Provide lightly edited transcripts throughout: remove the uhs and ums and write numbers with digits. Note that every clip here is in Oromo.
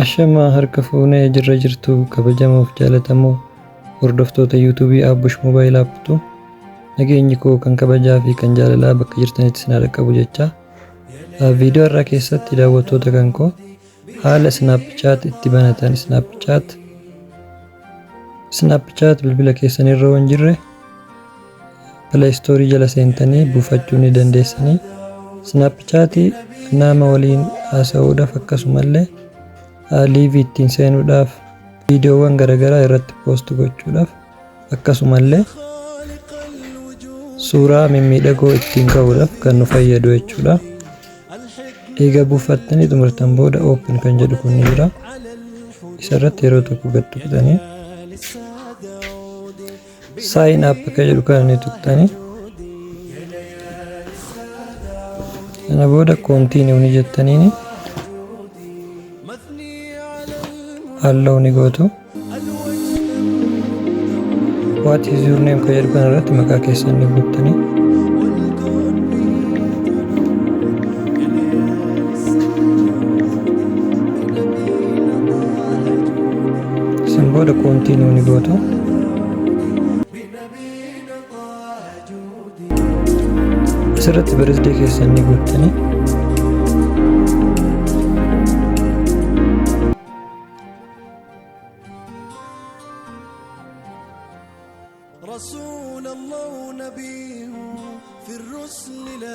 Ashama harka fuunee jirra jirtu kabajamuuf jaalatamoo hordoftoota YouTube Abbush Mobile Apptu nageenyi koo kan kabajaa fi kan jaalalaa bakka jirtanitti isin dhaqqabu jecha viidiyoo irraa keessatti daawwattoota kan koo haala Snapchat itti banatan Snapchat bilbila keessanirra waan jirre Play Store jala seentanii buufachuu ni dandeessanii. Snapchat nama waliin haasa'uudhaaf akkasumallee live ittiin seenuudhaaf viidiyoowwan garaagaraa irratti poost gochuudhaaf akkasumallee suuraa mimmiidhagoo ittiin ka'uudhaaf kan nu fayyadu jechuudha. Egaa buufattanii xumurtan booda open kan jedhu kun jira. Isa irratti yeroo tokko gad tuqxanii sign up kan jedhu kan ni tuqxanii sana booda continue ni jettaniini allow ni gootu. What is your name kan jedhu kan irratti maqaa keessan ni guuttanii san booda continue ni gootu. Asirratti birthday keessan ni guuttanii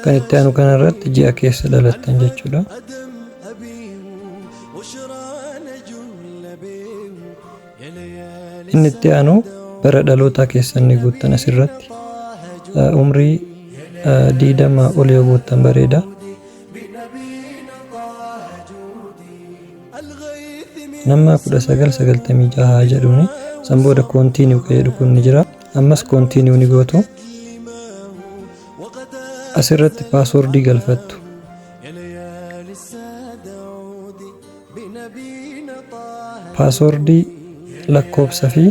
kan itti aanu kana irratti ji'a keessa dhalattan jechuudha. Inni itti aanu bara dhalootaa keessan ni guuttan asirratti umrii 20 ol yoo guuttan bareeda. Nama 1996 jedhuuni san booda continue kan jedhu kun ni jira. Ammas continue ni gootu. Asirratti passwordii galfattu. Passwordii lakkoofsa fi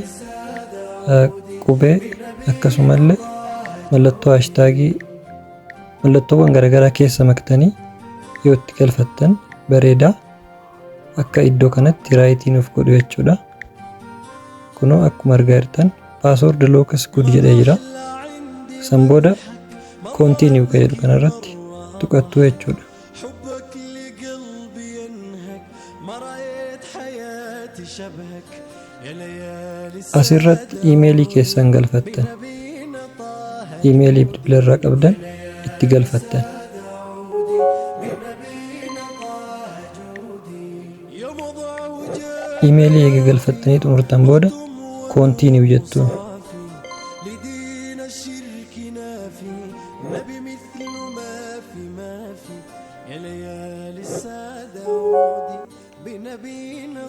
qubee akkasumallee mallattoo hashtagii mallattoowwan garaagaraa keessa maktanii yoo itti galfattan bareeda. Akka iddoo kanatti raayitiin of godhu jechuudha. Kunoo akkuma argaa jirtan password locks good jedhee jira. San booda continue kan jedhu kanarratti tuqattu jechuudha. Asirratti emailii keessan galfattan. Emailii bilbila irraa qabdan itti galfattan. Emailii eega galfattanii xumurtan booda continue jettuun.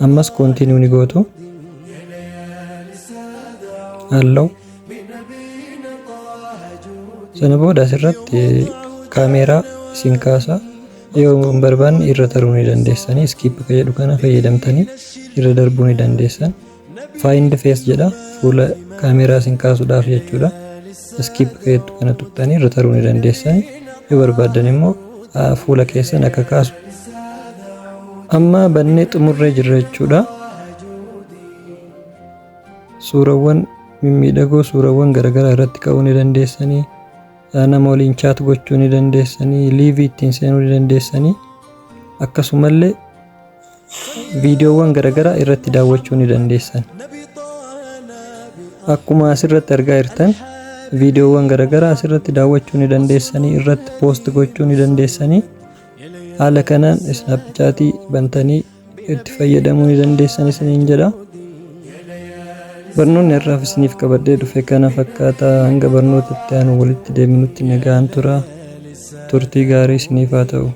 Ammas continue ni gootu. Allow. Sana booda asirratti kaameeraa isin kaasa yoo barbaanne irra taruu ni dandeessanii skip kan jedhu kana fayyadamtanii irra darbuu ni dandeessan. Find face jedha fuula kaameeraa isin kaasuudhaaf jechuudha. Skip kan jedhu kana tuqxanii irra taruu ni dandeessanii yoo barbaadan immoo fuula keessan akka kaasu. Amma bannee xumurree jirra jechuudha. Suurawwan mimmiidhagoo suurawwan garaagaraa irratti ka'uu ni dandeessanii. Nama waliin chat gochuu ni dandeessanii. Live ittiin seenuu ni dandeessanii. Akkasumallee viidiyoowwan garaagaraa irratti daawwachuu ni dandeessan. Akkuma asirratti argaa jirtan viidiyoowwan garaagaraa asirratti daawwachuu ni dandeessanii. Irratti post gochuu ni dandeessanii. Haala kanaan Snapchat bantanii itti fayyadamuu ni dandeessan isiniin jedha. Barnoonni irraaf isiniif qabadhee dhufe kana fakkaata. Hanga barnoota itti aanu walitti deebinutti nagaan tura. Turtii gaarii isiniif haa ta'u.